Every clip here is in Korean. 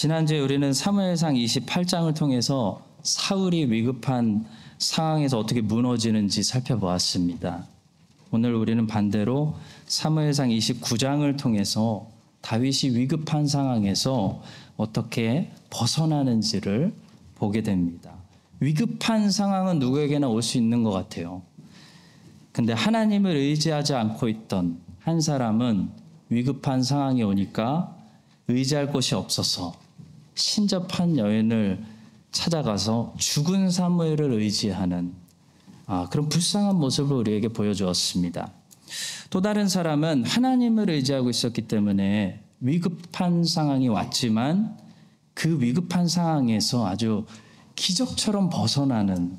지난주에 우리는 사무엘상 28장을 통해서 사울이 위급한 상황에서 어떻게 무너지는지 살펴보았습니다. 오늘 우리는 반대로 사무엘상 29장을 통해서 다윗이 위급한 상황에서 어떻게 벗어나는지를 보게 됩니다. 위급한 상황은 누구에게나 올 수 있는 것 같아요. 근데 하나님을 의지하지 않고 있던 한 사람은 위급한 상황이 오니까 의지할 곳이 없어서 신접한 여인을 찾아가서 죽은 사무엘을 의지하는 그런 불쌍한 모습을 우리에게 보여주었습니다. 또 다른 사람은 하나님을 의지하고 있었기 때문에 위급한 상황이 왔지만 그 위급한 상황에서 아주 기적처럼 벗어나는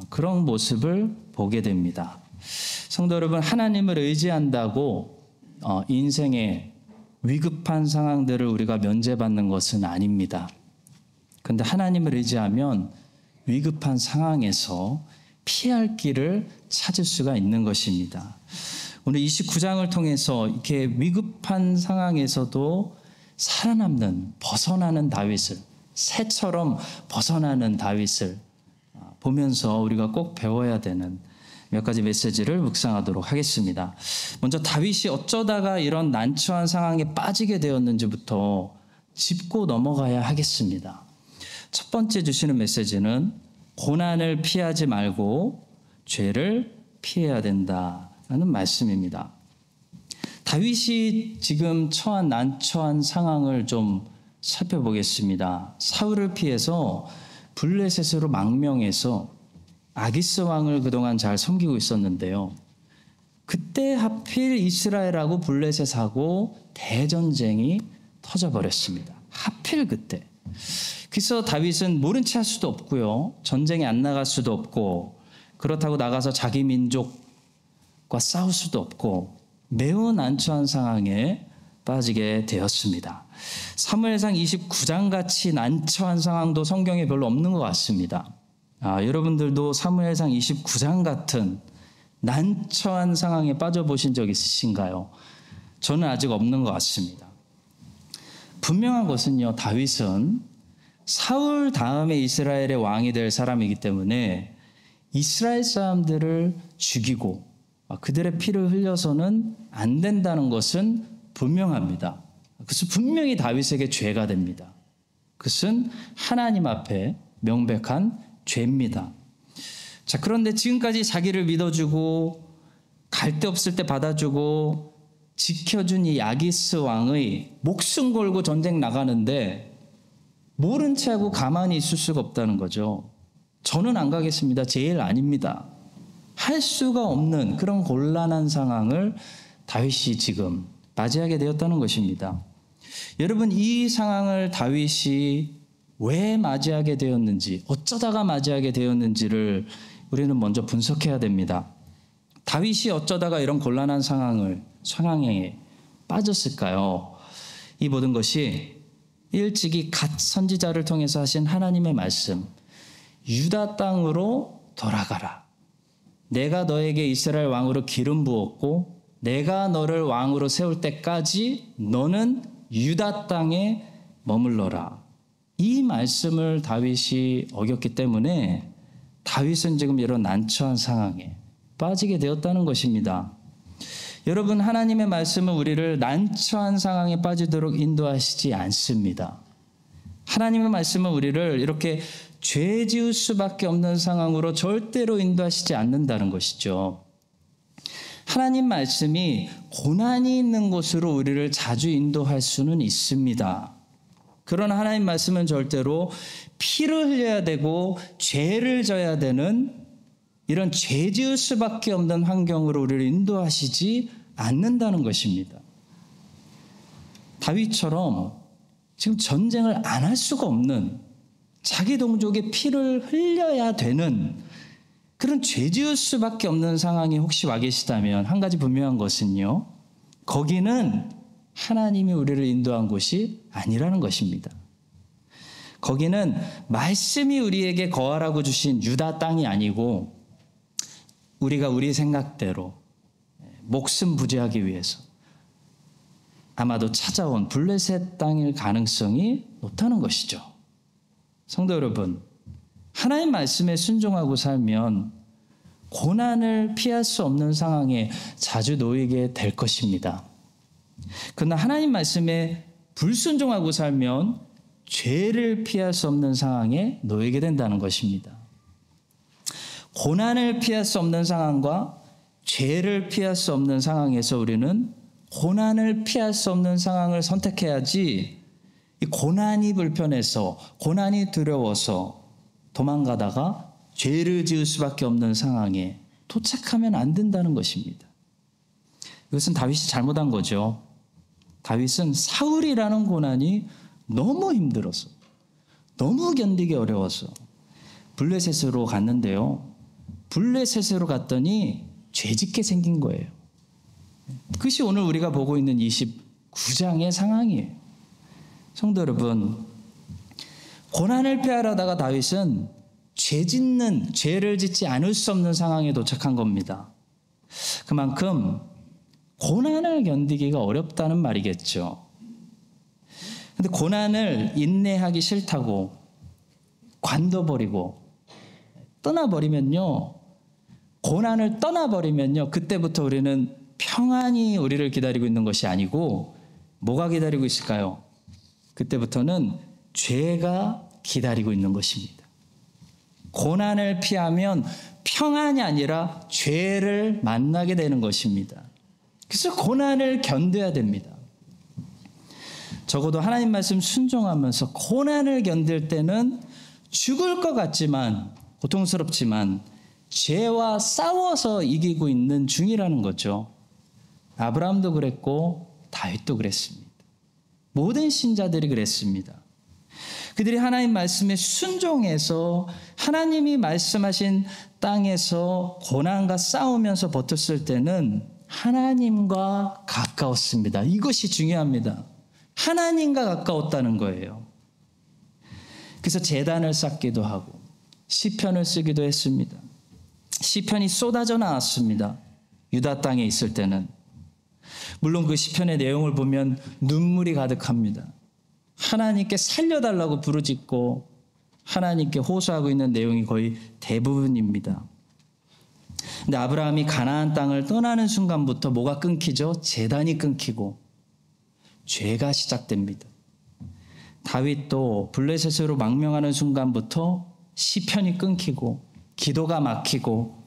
그런 모습을 보게 됩니다. 성도 여러분, 하나님을 의지한다고 인생의 위급한 상황들을 우리가 면제받는 것은 아닙니다. 그런데 하나님을 의지하면 위급한 상황에서 피할 길을 찾을 수가 있는 것입니다. 오늘 29장을 통해서 이렇게 위급한 상황에서도 살아남는, 벗어나는 다윗을, 새처럼 벗어나는 다윗을 보면서 우리가 꼭 배워야 되는 몇 가지 메시지를 묵상하도록 하겠습니다. 먼저 다윗이 어쩌다가 이런 난처한 상황에 빠지게 되었는지부터 짚고 넘어가야 하겠습니다. 첫 번째 주시는 메시지는 고난을 피하지 말고 죄를 피해야 된다라는 말씀입니다. 다윗이 지금 처한 난처한 상황을 좀 살펴보겠습니다. 사울을 피해서 블레셋으로 망명해서 아기스 왕을 그동안 잘 섬기고 있었는데요. 그때 하필 이스라엘하고 블레셋하고 대전쟁이 터져버렸습니다. 하필 그때. 그래서 다윗은 모른 체 할 수도 없고요. 전쟁에 안 나갈 수도 없고, 그렇다고 나가서 자기 민족과 싸울 수도 없고 매우 난처한 상황에 빠지게 되었습니다. 사무엘상 29장 같이 난처한 상황도 성경에 별로 없는 것 같습니다. 여러분들도 사무엘상 29장 같은 난처한 상황에 빠져보신 적 있으신가요? 저는 아직 없는 것 같습니다. 분명한 것은요, 다윗은 사울 다음에 이스라엘의 왕이 될 사람이기 때문에 이스라엘 사람들을 죽이고 그들의 피를 흘려서는 안 된다는 것은 분명합니다. 그것은 분명히 다윗에게 죄가 됩니다. 그것은 하나님 앞에 명백한 죄입니다. 자, 그런데 지금까지 자기를 믿어주고 갈 데 없을 때 받아주고 지켜준 이 야기스 왕의 목숨 걸고 전쟁 나가는데 모른 채 하고 가만히 있을 수가 없다는 거죠. 저는 안 가겠습니다. 제 일 아닙니다. 할 수가 없는 그런 곤란한 상황을 다윗이 지금 맞이하게 되었다는 것입니다. 여러분, 이 상황을 다윗이 왜 맞이하게 되었는지, 어쩌다가 맞이하게 되었는지를 우리는 먼저 분석해야 됩니다. 다윗이 어쩌다가 이런 곤란한 상황에 빠졌을까요? 이 모든 것이 일찍이 갓 선지자를 통해서 하신 하나님의 말씀, 유다 땅으로 돌아가라. 내가 너에게 이스라엘 왕으로 기름 부었고 내가 너를 왕으로 세울 때까지 너는 유다 땅에 머물러라. 이 말씀을 다윗이 어겼기 때문에 다윗은 지금 이런 난처한 상황에 빠지게 되었다는 것입니다. 여러분, 하나님의 말씀은 우리를 난처한 상황에 빠지도록 인도하시지 않습니다. 하나님의 말씀은 우리를 이렇게 죄 지을 수밖에 없는 상황으로 절대로 인도하시지 않는다는 것이죠. 하나님 말씀이 고난이 있는 곳으로 우리를 자주 인도할 수는 있습니다. 그러나 하나님 말씀은 절대로 피를 흘려야 되고 죄를 져야 되는 이런 죄 지을 수밖에 없는 환경으로 우리를 인도하시지 않는다는 것입니다. 다윗처럼 지금 전쟁을 안 할 수가 없는, 자기 동족의 피를 흘려야 되는 그런 죄 지을 수밖에 없는 상황이 혹시 와 계시다면 한 가지 분명한 것은요, 거기는 하나님이 우리를 인도한 곳이 아니라는 것입니다. 거기는 말씀이 우리에게 거하라고 주신 유다 땅이 아니고 우리가 우리 생각대로 목숨 부지하기 위해서 아마도 찾아온 블레셋 땅일 가능성이 높다는 것이죠. 성도 여러분, 하나님 말씀에 순종하고 살면 고난을 피할 수 없는 상황에 자주 놓이게 될 것입니다. 그러나 하나님 말씀에 불순종하고 살면 죄를 피할 수 없는 상황에 놓이게 된다는 것입니다. 고난을 피할 수 없는 상황과 죄를 피할 수 없는 상황에서 우리는 고난을 피할 수 없는 상황을 선택해야지, 이 고난이 불편해서, 고난이 두려워서 도망가다가 죄를 지을 수밖에 없는 상황에 도착하면 안 된다는 것입니다. 이것은 다윗이 잘못한 거죠. 다윗은 사울이라는 고난이 너무 힘들어서, 너무 견디기 어려워서 블레셋으로 갔는데요. 블레셋으로 갔더니 죄짓게 생긴 거예요. 그것이 오늘 우리가 보고 있는 29장의 상황이에요. 성도 여러분, 고난을 피하려다가 다윗은 죄를 짓지 않을 수 없는 상황에 도착한 겁니다. 그만큼 고난을 견디기가 어렵다는 말이겠죠. 근데 고난을 인내하기 싫다고 관둬버리고 떠나버리면요, 고난을 떠나버리면요, 그때부터 우리는 평안이 우리를 기다리고 있는 것이 아니고 뭐가 기다리고 있을까요? 그때부터는 죄가 기다리고 있는 것입니다. 고난을 피하면 평안이 아니라 죄를 만나게 되는 것입니다. 그래서 고난을 견뎌야 됩니다. 적어도 하나님 말씀 순종하면서 고난을 견딜 때는 죽을 것 같지만, 고통스럽지만 죄와 싸워서 이기고 있는 중이라는 거죠. 아브라함도 그랬고 다윗도 그랬습니다. 모든 신자들이 그랬습니다. 그들이 하나님 말씀에 순종해서 하나님이 말씀하신 땅에서 고난과 싸우면서 버텼을 때는 하나님과 가까웠습니다. 이것이 중요합니다. 하나님과 가까웠다는 거예요. 그래서 제단을 쌓기도 하고 시편을 쓰기도 했습니다. 시편이 쏟아져 나왔습니다. 유다 땅에 있을 때는. 물론 그 시편의 내용을 보면 눈물이 가득합니다. 하나님께 살려달라고 부르짖고 하나님께 호소하고 있는 내용이 거의 대부분입니다. 근데 아브라함이 가나안 땅을 떠나는 순간부터 뭐가 끊기죠? 제단이 끊기고 죄가 시작됩니다. 다윗도 블레셋으로 망명하는 순간부터 시편이 끊기고 기도가 막히고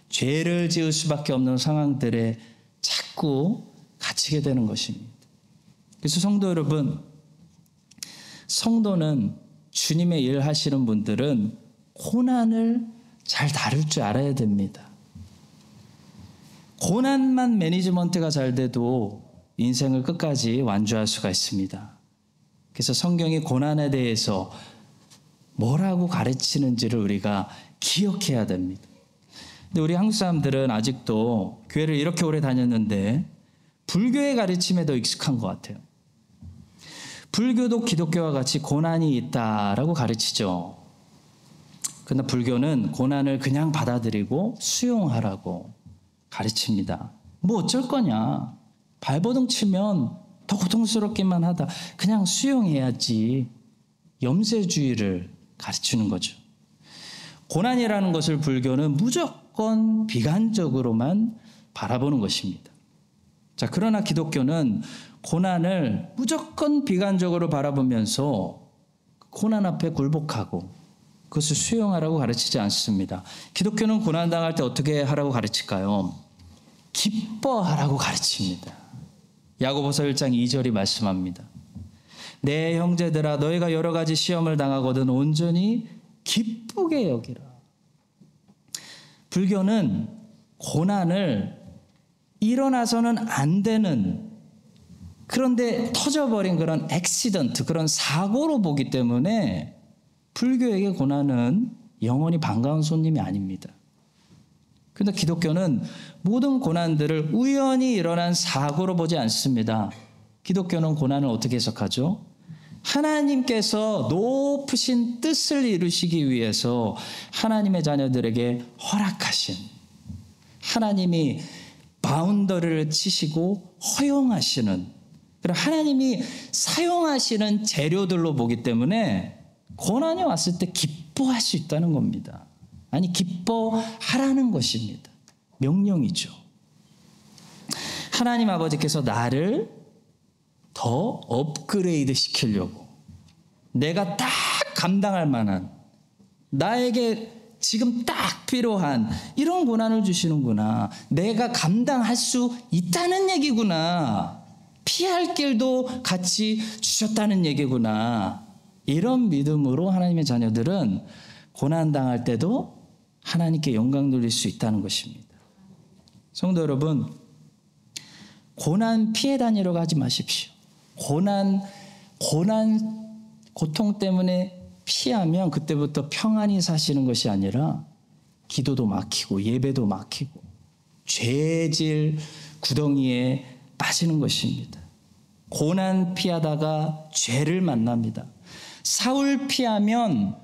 죄를 지을 수밖에 없는 상황들에 자꾸 갇히게 되는 것입니다. 그래서 성도 여러분, 성도는 주님의 일 하시는 분들은 고난을 잘 다룰 줄 알아야 됩니다. 고난만 매니지먼트가 잘 돼도 인생을 끝까지 완주할 수가 있습니다. 그래서 성경이 고난에 대해서 뭐라고 가르치는지를 우리가 기억해야 됩니다. 근데 우리 한국 사람들은 아직도 교회를 이렇게 오래 다녔는데 불교의 가르침에 더 익숙한 것 같아요. 불교도 기독교와 같이 고난이 있다라고 가르치죠. 그러나 불교는 고난을 그냥 받아들이고 수용하라고 가르칩니다. 뭐 어쩔 거냐. 발버둥 치면 더 고통스럽기만 하다. 그냥 수용해야지. 염세주의를 가르치는 거죠. 고난이라는 것을 불교는 무조건 비관적으로만 바라보는 것입니다. 자, 그러나 기독교는 고난을 무조건 비관적으로 바라보면서 고난 앞에 굴복하고 그것을 수용하라고 가르치지 않습니다. 기독교는 고난당할 때 어떻게 하라고 가르칠까요? 기뻐하라고 가르칩니다. 야고보서 1장 2절이 말씀합니다. 내 형제들아, 너희가 여러 가지 시험을 당하거든 온전히 기쁘게 여기라. 불교는 고난을 일어나서는 안 되는, 그런데 터져버린 그런 액시던트, 그런 사고로 보기 때문에 불교에게 고난은 영원히 반가운 손님이 아닙니다. 그런데 기독교는 모든 고난들을 우연히 일어난 사고로 보지 않습니다. 기독교는 고난을 어떻게 해석하죠? 하나님께서 높으신 뜻을 이루시기 위해서 하나님의 자녀들에게 허락하신, 하나님이 바운더리를 치시고 허용하시는 그럼 하나님이 사용하시는 재료들로 보기 때문에 고난이 왔을 때 기뻐할 수 있다는 겁니다. 아니, 기뻐하라는 것입니다. 명령이죠. 하나님 아버지께서 나를 더 업그레이드 시키려고, 내가 딱 감당할 만한, 나에게 지금 딱 필요한 이런 고난을 주시는구나. 내가 감당할 수 있다는 얘기구나. 피할 길도 같이 주셨다는 얘기구나. 이런 믿음으로 하나님의 자녀들은 고난당할 때도 하나님께 영광 돌릴 수 있다는 것입니다. 성도 여러분, 고난 피해 다니려고 하지 마십시오. 고통 때문에 피하면 그때부터 평안히 사시는 것이 아니라 기도도 막히고 예배도 막히고 죄질 구덩이에 빠지는 것입니다. 고난 피하다가 죄를 만납니다. 사울 피하면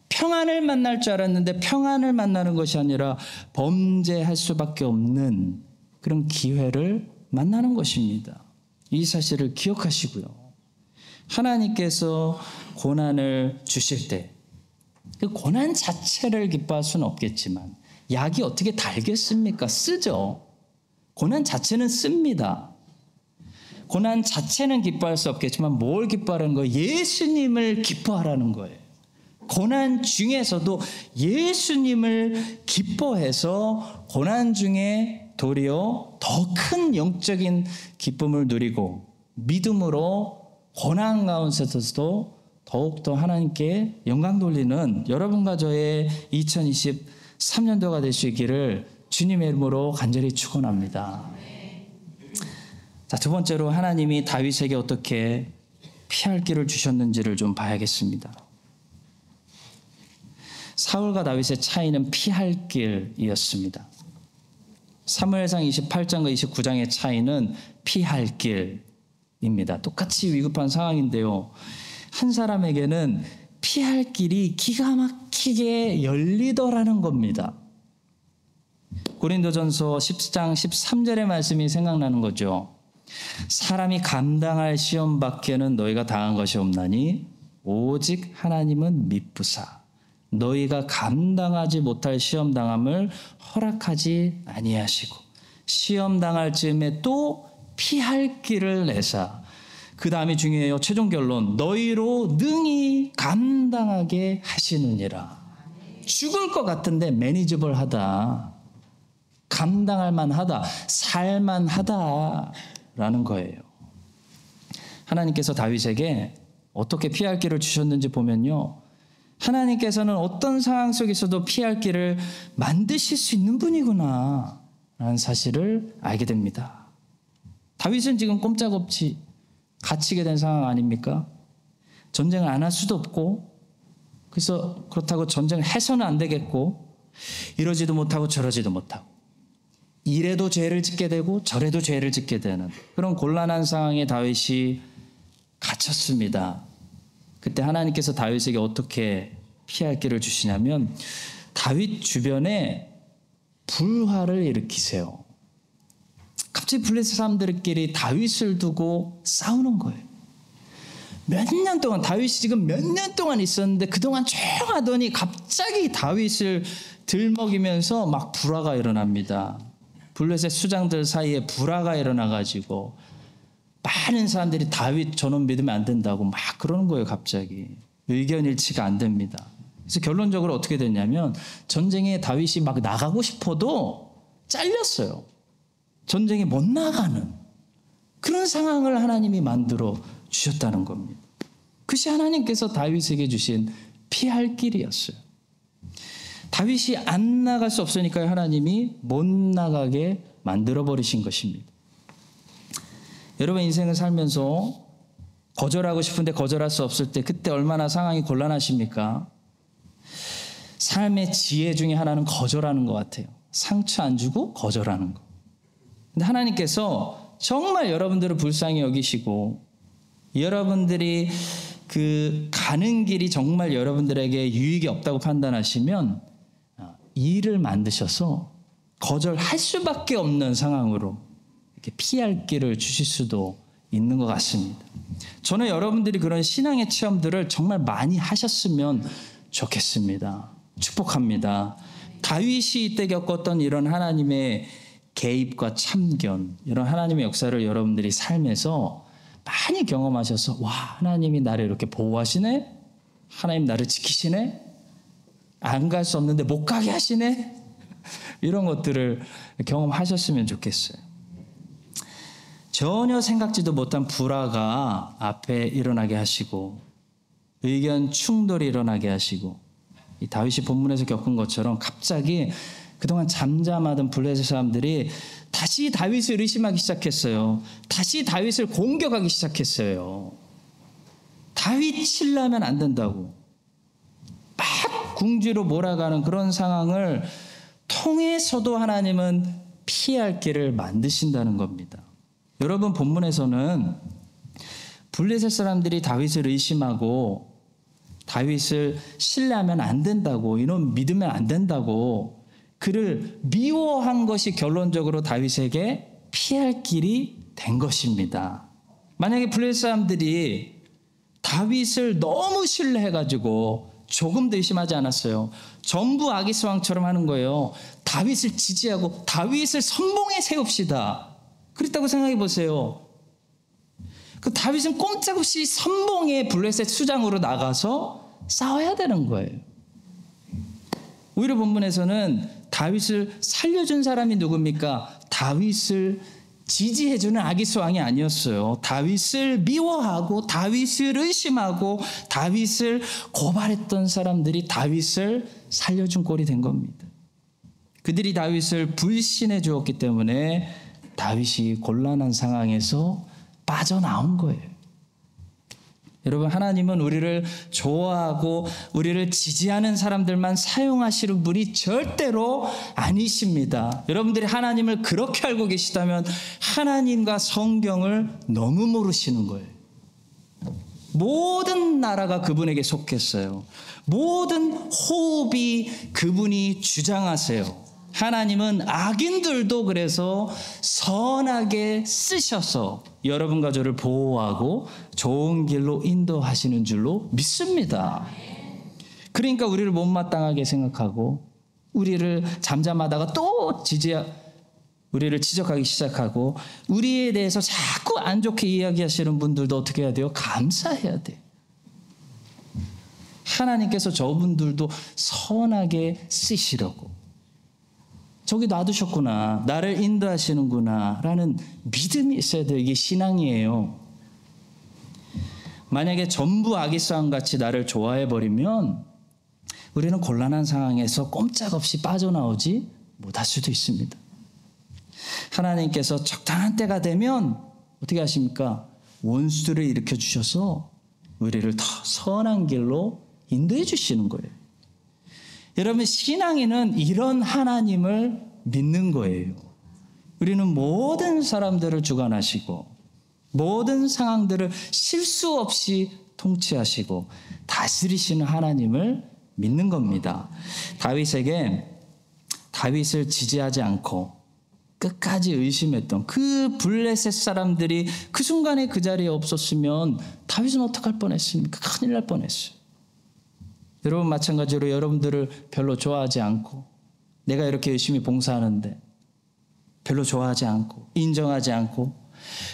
평안을 만날 줄 알았는데 평안을 만나는 것이 아니라 범죄할 수밖에 없는 그런 기회를 만나는 것입니다. 이 사실을 기억하시고요. 하나님께서 고난을 주실 때 그 고난 자체를 기뻐할 수는 없겠지만 약이 어떻게 달겠습니까? 쓰죠. 고난 자체는 씁니다. 고난 자체는 기뻐할 수 없겠지만 뭘 기뻐하라는 거예요? 예수님을 기뻐하라는 거예요. 고난 중에서도 예수님을 기뻐해서 고난 중에 도리어 더 큰 영적인 기쁨을 누리고 믿음으로 고난 가운데서도 더욱더 하나님께 영광 돌리는 여러분과 저의 2023년도가 될 수 있기를 주님의 이름으로 간절히 축원합니다. 자, 두 번째로 하나님이 다윗에게 어떻게 피할 길을 주셨는지를 좀 봐야겠습니다. 사울과 다윗의 차이는 피할 길이었습니다. 사무엘상 28장과 29장의 차이는 피할 길입니다. 똑같이 위급한 상황인데요. 한 사람에게는 피할 길이 기가 막히게 열리더라는 겁니다. 고린도전서 10장 13절의 말씀이 생각나는 거죠. 사람이 감당할 시험 밖에는 너희가 당한 것이 없나니 오직 하나님은 미쁘사 너희가 감당하지 못할 시험 당함을 허락하지 아니하시고 시험 당할 즈음에 또 피할 길을 내사. 그 다음이 중요해요. 최종 결론. 너희로 능히 감당하게 하시느니라. 죽을 것 같은데 매니저블 하다. 감당할 만하다. 살만하다라는 거예요. 하나님께서 다윗에게 어떻게 피할 길을 주셨는지 보면요. 하나님께서는 어떤 상황 속에서도 피할 길을 만드실 수 있는 분이구나 라는 사실을 알게 됩니다. 다윗은 지금 꼼짝없이 갇히게 된 상황 아닙니까? 전쟁을 안 할 수도 없고 그래서 그렇다고 전쟁을 해서는 안 되겠고 이러지도 못하고 저러지도 못하고 이래도 죄를 짓게 되고 저래도 죄를 짓게 되는 그런 곤란한 상황에 다윗이 갇혔습니다. 그때 하나님께서 다윗에게 어떻게 피할 길을 주시냐면 다윗 주변에 불화를 일으키세요. 갑자기 블레셋 사람들끼리 다윗을 두고 싸우는 거예요. 몇 년 동안 다윗이 지금 몇 년 동안 있었는데 그동안 조용하더니 갑자기 다윗을 들먹이면서 막 불화가 일어납니다. 블레셋 수장들 사이에 불화가 일어나가지고 많은 사람들이 다윗 저놈 믿으면 안 된다고 막 그러는 거예요. 갑자기 의견 일치가 안 됩니다. 그래서 결론적으로 어떻게 됐냐면 전쟁에 다윗이 막 나가고 싶어도 잘렸어요. 전쟁에 못 나가는 그런 상황을 하나님이 만들어 주셨다는 겁니다. 그것이 하나님께서 다윗에게 주신 피할 길이었어요. 다윗이 안 나갈 수 없으니까 하나님이 못 나가게 만들어버리신 것입니다. 여러분 인생을 살면서 거절하고 싶은데 거절할 수 없을 때 그때 얼마나 상황이 곤란하십니까? 삶의 지혜 중에 하나는 거절하는 것 같아요. 상처 안 주고 거절하는 거. 근데 하나님께서 정말 여러분들을 불쌍히 여기시고 여러분들이 그 가는 길이 정말 여러분들에게 유익이 없다고 판단하시면 일을 만드셔서 거절할 수밖에 없는 상황으로 이렇게 피할 길을 주실 수도 있는 것 같습니다. 저는 여러분들이 그런 신앙의 체험들을 정말 많이 하셨으면 좋겠습니다. 축복합니다. 다윗이 이때 겪었던 이런 하나님의 개입과 참견, 이런 하나님의 역사를 여러분들이 삶에서 많이 경험하셔서 와, 하나님이 나를 이렇게 보호하시네? 하나님 나를 지키시네? 안 갈 수 없는데 못 가게 하시네? 이런 것들을 경험하셨으면 좋겠어요. 전혀 생각지도 못한 불화가 앞에 일어나게 하시고 의견 충돌이 일어나게 하시고 이 다윗이 본문에서 겪은 것처럼 갑자기 그동안 잠잠하던 블레셋 사람들이 다시 다윗을 의심하기 시작했어요. 다시 다윗을 공격하기 시작했어요. 다윗 신뢰하면 안 된다고 막 궁지로 몰아가는 그런 상황을 통해서도 하나님은 피할 길을 만드신다는 겁니다. 여러분, 본문에서는 블레셋 사람들이 다윗을 의심하고 다윗을 신뢰하면 안 된다고, 이런 믿으면 안 된다고 그를 미워한 것이 결론적으로 다윗에게 피할 길이 된 것입니다. 만약에 블레셋 사람들이 다윗을 너무 신뢰해가지고 조금도 의심하지 않았어요. 전부 아기스 왕처럼 하는 거예요. 다윗을 지지하고 다윗을 선봉에 세웁시다. 그랬다고 생각해 보세요. 그 다윗은 꼼짝없이 선봉에 블레셋 수장으로 나가서 싸워야 되는 거예요. 오히려 본문에서는 다윗을 살려준 사람이 누굽니까? 다윗을 지지해주는 아기스 왕이 아니었어요. 다윗을 미워하고 다윗을 의심하고 다윗을 고발했던 사람들이 다윗을 살려준 꼴이 된 겁니다. 그들이 다윗을 불신해 주었기 때문에 다윗이 곤란한 상황에서 빠져나온 거예요. 여러분, 하나님은 우리를 좋아하고 우리를 지지하는 사람들만 사용하시는 분이 절대로 아니십니다. 여러분들이 하나님을 그렇게 알고 계시다면 하나님과 성경을 너무 모르시는 거예요. 모든 나라가 그분에게 속했어요. 모든 호흡이 그분이 주장하세요. 하나님은 악인들도 그래서 선하게 쓰셔서 여러분과 저를 보호하고 좋은 길로 인도하시는 줄로 믿습니다. 그러니까 우리를 못마땅하게 생각하고 우리를 잠잠하다가 또 우리를 지적하기 시작하고 우리에 대해서 자꾸 안 좋게 이야기하시는 분들도 어떻게 해야 돼요? 감사해야 돼요. 하나님께서 저분들도 선하게 쓰시려고 저기 놔두셨구나, 나를 인도하시는구나 라는 믿음이 있어야 돼요. 이게 신앙이에요. 만약에 전부 아기스 왕같이 나를 좋아해버리면 우리는 곤란한 상황에서 꼼짝없이 빠져나오지 못할 수도 있습니다. 하나님께서 적당한 때가 되면 어떻게 하십니까? 원수들을 일으켜 주셔서 우리를 더 선한 길로 인도해 주시는 거예요. 여러분, 신앙인은 이런 하나님을 믿는 거예요. 우리는 모든 사람들을 주관하시고 모든 상황들을 실수 없이 통치하시고 다스리시는 하나님을 믿는 겁니다. 다윗을 지지하지 않고 끝까지 의심했던 그 블레셋 사람들이 그 순간에 그 자리에 없었으면 다윗은 어떡할 뻔했습니까? 큰일 날 뻔했어요. 여러분, 마찬가지로 여러분들을 별로 좋아하지 않고 내가 이렇게 열심히 봉사하는데 별로 좋아하지 않고 인정하지 않고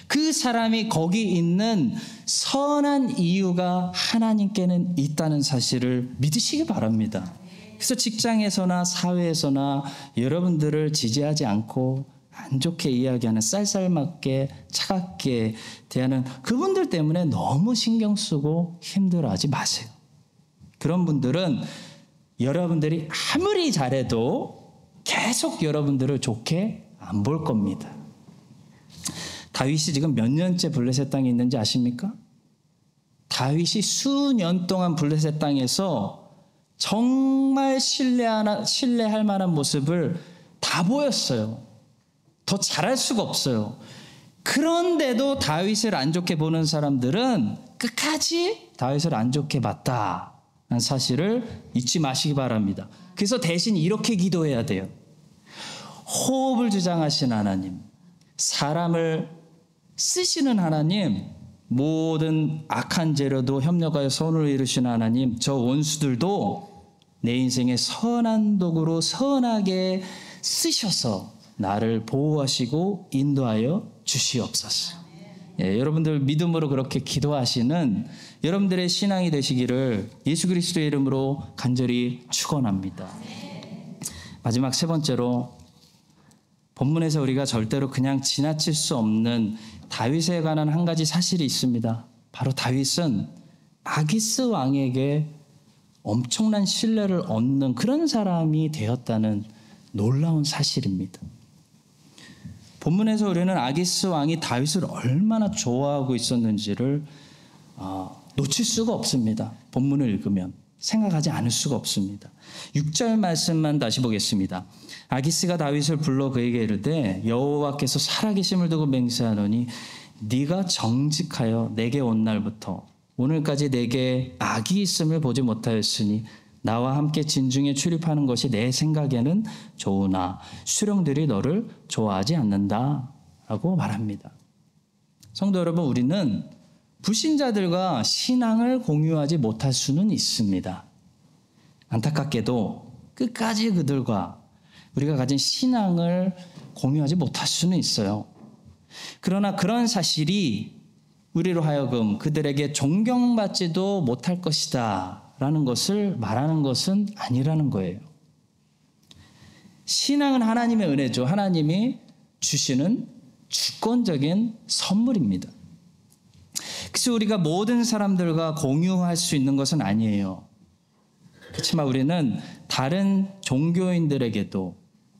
그 사람이 거기 있는 선한 이유가 하나님께는 있다는 사실을 믿으시기 바랍니다. 그래서 직장에서나 사회에서나 여러분들을 지지하지 않고 안 좋게 이야기하는 쌀쌀맞게 차갑게 대하는 그분들 때문에 너무 신경 쓰고 힘들어하지 마세요. 그런 분들은 여러분들이 아무리 잘해도 계속 여러분들을 좋게 안 볼 겁니다. 다윗이 지금 몇 년째 블레셋 땅에 있는지 아십니까? 다윗이 수년 동안 블레셋 땅에서 정말 신뢰할 만한 모습을 다 보였어요. 더 잘할 수가 없어요. 그런데도 다윗을 안 좋게 보는 사람들은 끝까지 다윗을 안 좋게 봤다는 사실을 잊지 마시기 바랍니다. 그래서 대신 이렇게 기도해야 돼요. 호흡을 주장하신 하나님, 사람을 쓰시는 하나님, 모든 악한 재료도 협력하여 선을 이루시는 하나님, 저 원수들도 내 인생의 선한 도구로 선하게 쓰셔서 나를 보호하시고 인도하여 주시옵소서. 예, 여러분들 믿음으로 그렇게 기도하시는 여러분들의 신앙이 되시기를 예수 그리스도의 이름으로 간절히 축원합니다. 마지막 세 번째로, 본문에서 우리가 절대로 그냥 지나칠 수 없는 다윗에 관한 한 가지 사실이 있습니다. 바로 다윗은 아기스 왕에게 엄청난 신뢰를 얻는 그런 사람이 되었다는 놀라운 사실입니다. 본문에서 우리는 아기스 왕이 다윗을 얼마나 좋아하고 있었는지를 놓칠 수가 없습니다. 본문을 읽으면 생각하지 않을 수가 없습니다. 6절 말씀만 다시 보겠습니다. 아기스가 다윗을 불러 그에게 이르되 여호와께서 살아계심을 두고 맹세하노니 네가 정직하여 내게 온 날부터 오늘까지 내게 악이 있음을 보지 못하였으니 나와 함께 진중에 출입하는 것이 내 생각에는 좋으나 수령들이 너를 좋아하지 않는다 라고 말합니다. 성도 여러분, 우리는 불신자들과 신앙을 공유하지 못할 수는 있습니다. 안타깝게도 끝까지 그들과 우리가 가진 신앙을 공유하지 못할 수는 있어요. 그러나 그런 사실이 우리로 하여금 그들에게 존경받지도 못할 것이다 라는 것을 말하는 것은 아니라는 거예요. 신앙은 하나님의 은혜죠. 하나님이 주시는 주권적인 선물입니다. 그래서 우리가 모든 사람들과 공유할 수 있는 것은 아니에요. 그렇지만 우리는 다른 종교인들에게도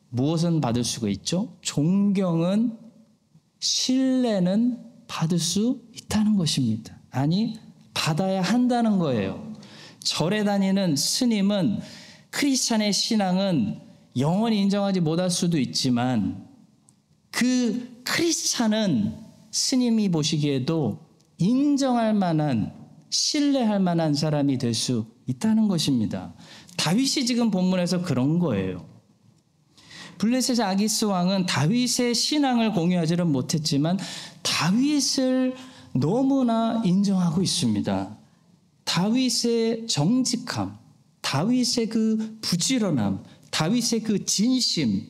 무엇은 받을 수가 있죠? 존경은, 신뢰는 받을 수 있다는 것입니다. 아니, 받아야 한다는 거예요. 절에 다니는 스님은, 크리스찬의 신앙은 영원히 인정하지 못할 수도 있지만 그 크리스찬은 스님이 보시기에도 인정할 만한, 신뢰할 만한 사람이 될 수 있다는 것입니다. 다윗이 지금 본문에서 그런 거예요. 블레셋의 아기스 왕은 다윗의 신앙을 공유하지는 못했지만 다윗을 너무나 인정하고 있습니다. 다윗의 정직함, 다윗의 그 부지런함, 다윗의 그 진심,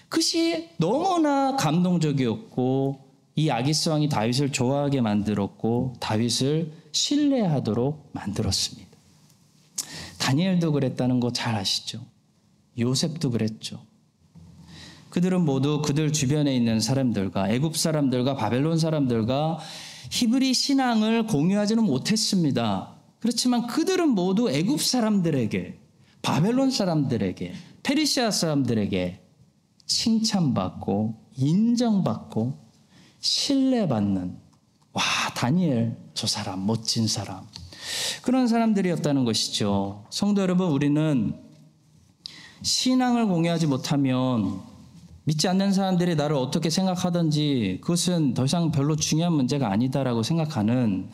그것이 너무나 감동적이었고 이 아기스 왕이 다윗을 좋아하게 만들었고 다윗을 신뢰하도록 만들었습니다. 다니엘도 그랬다는 거 잘 아시죠? 요셉도 그랬죠. 그들은 모두 그들 주변에 있는 사람들과 애굽 사람들과 바벨론 사람들과 히브리 신앙을 공유하지는 못했습니다. 그렇지만 그들은 모두 애굽 사람들에게, 바벨론 사람들에게, 페르시아 사람들에게 칭찬받고 인정받고 신뢰받는, 와, 다니엘 저 사람 멋진 사람, 그런 사람들이었다는 것이죠. 성도 여러분, 우리는 신앙을 공유하지 못하면 믿지 않는 사람들이 나를 어떻게 생각하든지 그것은 더 이상 별로 중요한 문제가 아니다라고 생각하는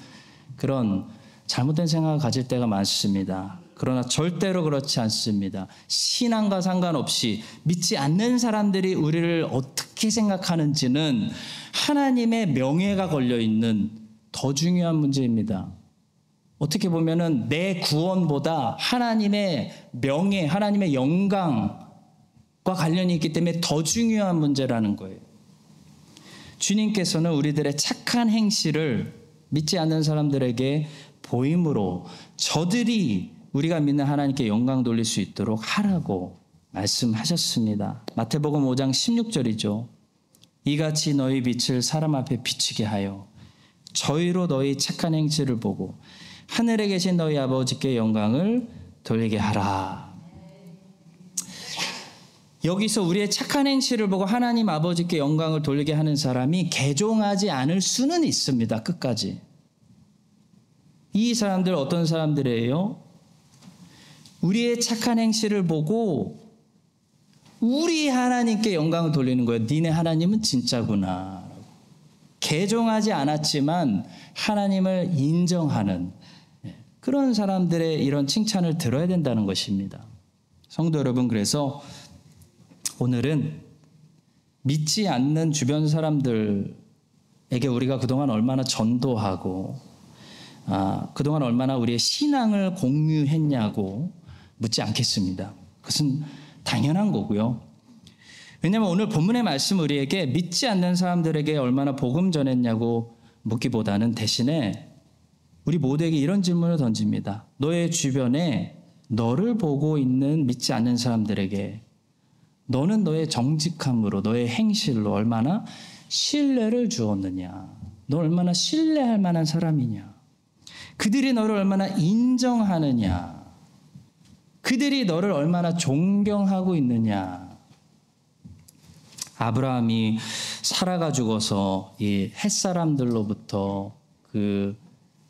그런 잘못된 생각을 가질 때가 많습니다. 그러나 절대로 그렇지 않습니다. 신앙과 상관없이 믿지 않는 사람들이 우리를 어떻게 생각하는지는 하나님의 명예가 걸려있는 더 중요한 문제입니다. 어떻게 보면은 내 구원보다 하나님의 명예, 하나님의 영광과 관련이 있기 때문에 더 중요한 문제라는 거예요. 주님께서는 우리들의 착한 행실을 믿지 않는 사람들에게 보임으로 저들이 우리가 믿는 하나님께 영광 돌릴 수 있도록 하라고 말씀하셨습니다. 마태복음 5장 16절이죠. 이같이 너희 빛을 사람 앞에 비추게 하여 저희로 너희 착한 행실을 보고 하늘에 계신 너희 아버지께 영광을 돌리게 하라. 여기서 우리의 착한 행실을 보고 하나님 아버지께 영광을 돌리게 하는 사람이 개종하지 않을 수는 있습니다. 끝까지. 이 사람들 어떤 사람들이에요? 우리의 착한 행실을 보고 우리 하나님께 영광을 돌리는 거예요. 니네 하나님은 진짜구나. 개종하지 않았지만 하나님을 인정하는 그런 사람들의 이런 칭찬을 들어야 된다는 것입니다. 성도 여러분, 그래서 오늘은 믿지 않는 주변 사람들과 우리가 그동안 얼마나 전도하고 그동안 얼마나 우리의 신앙을 공유했냐고 묻지 않겠습니다. 그것은 당연한 거고요. 왜냐하면 오늘 본문의 말씀 우리에게 믿지 않는 사람들에게 얼마나 복음 전했냐고 묻기보다는 대신에 우리 모두에게 이런 질문을 던집니다. 너의 주변에 너를 보고 있는 믿지 않는 사람들에게 너는 너의 정직함으로 너의 행실로 얼마나 신뢰를 주었느냐. 너 얼마나 신뢰할 만한 사람이냐. 그들이 너를 얼마나 인정하느냐. 그들이 너를 얼마나 존경하고 있느냐. 아브라함이 사라가 죽어서 이 햇사람들로부터 그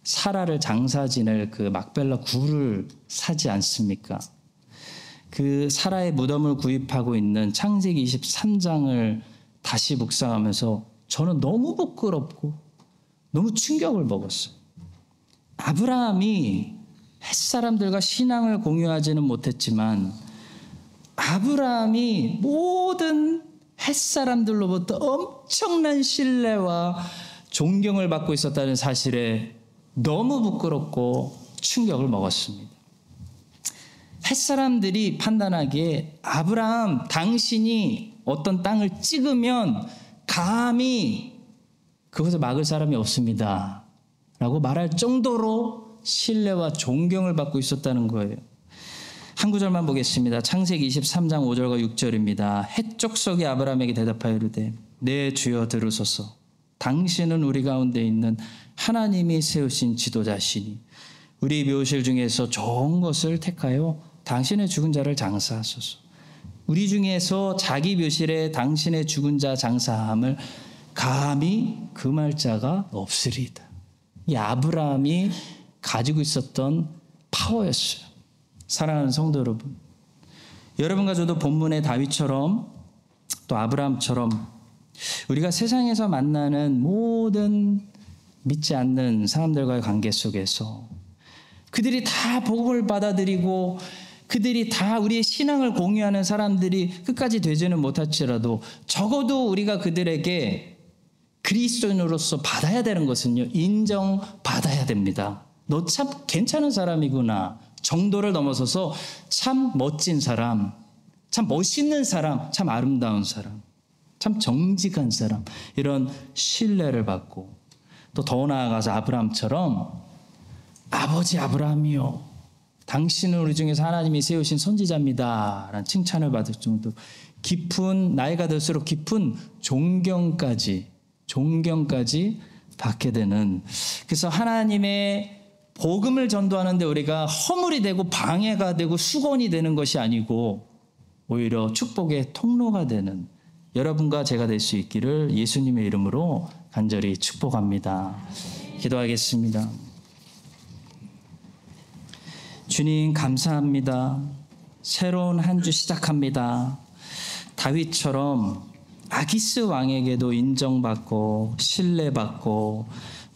사라를 장사 지낼 그 막벨라 굴을 사지 않습니까? 그 사라의 무덤을 구입하고 있는 창세기 23장을 다시 묵상하면서 저는 너무 부끄럽고 너무 충격을 먹었어요. 아브라함이 햇사람들과 신앙을 공유하지는 못했지만 아브라함이 모든 햇사람들로부터 엄청난 신뢰와 존경을 받고 있었다는 사실에 너무 부끄럽고 충격을 먹었습니다. 햇사람들이 판단하기에 아브라함 당신이 어떤 땅을 찍으면 감히 그것을 막을 사람이 없습니다 라고 말할 정도로 신뢰와 존경을 받고 있었다는 거예요. 한 구절만 보겠습니다. 창세기 23장 5절과 6절입니다. 헷족속이 아브라함에게 대답하여 이르되 내 주여 들으소서. 당신은 우리 가운데 있는 하나님이 세우신 지도자시니 우리 묘실 중에서 좋은 것을 택하여 당신의 죽은 자를 장사하소서. 우리 중에서 자기 묘실에 당신의 죽은 자 장사함을 감히 금할 자가 없으리이다. 이 아브라함이 가지고 있었던 파워였어요. 사랑하는 성도 여러분, 여러분과 저도 본문의 다윗처럼 또 아브라함처럼 우리가 세상에서 만나는 모든 믿지 않는 사람들과의 관계 속에서 그들이 다 복음을 받아들이고 그들이 다 우리의 신앙을 공유하는 사람들이 끝까지 되지는 못할지라도 적어도 우리가 그들에게 그리스도인으로서 받아야 되는 것은요, 인정받아야 됩니다. 너 참 괜찮은 사람이구나 정도를 넘어서서 참 멋진 사람, 참 멋있는 사람, 참 아름다운 사람, 참 정직한 사람, 이런 신뢰를 받고 또 더 나아가서 아브라함처럼 아버지 아브라함이요, 당신은 우리 중에서 하나님이 세우신 선지자입니다 라는 칭찬을 받을 정도 깊은, 나이가 들수록 깊은 존경까지 받게 되는, 그래서 하나님의 복음을 전도하는데 우리가 허물이 되고 방해가 되고 수건이 되는 것이 아니고 오히려 축복의 통로가 되는 여러분과 제가 될 수 있기를 예수님의 이름으로 간절히 축복합니다. 기도하겠습니다. 주님 감사합니다. 새로운 한 주 시작합니다. 다윗처럼 아기스 왕에게도 인정받고 신뢰받고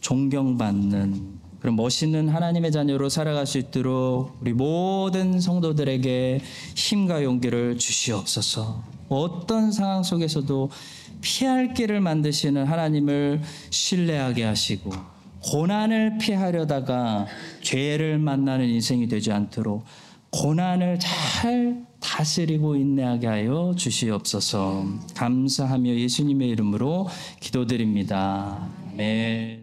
존경받는 그런 멋있는 하나님의 자녀로 살아갈 수 있도록 우리 모든 성도들에게 힘과 용기를 주시옵소서. 어떤 상황 속에서도 피할 길을 만드시는 하나님을 신뢰하게 하시고 고난을 피하려다가 죄를 만나는 인생이 되지 않도록 고난을 잘 다스리고 인내하게 하여 주시옵소서. 감사하며 예수님의 이름으로 기도드립니다. 아멘.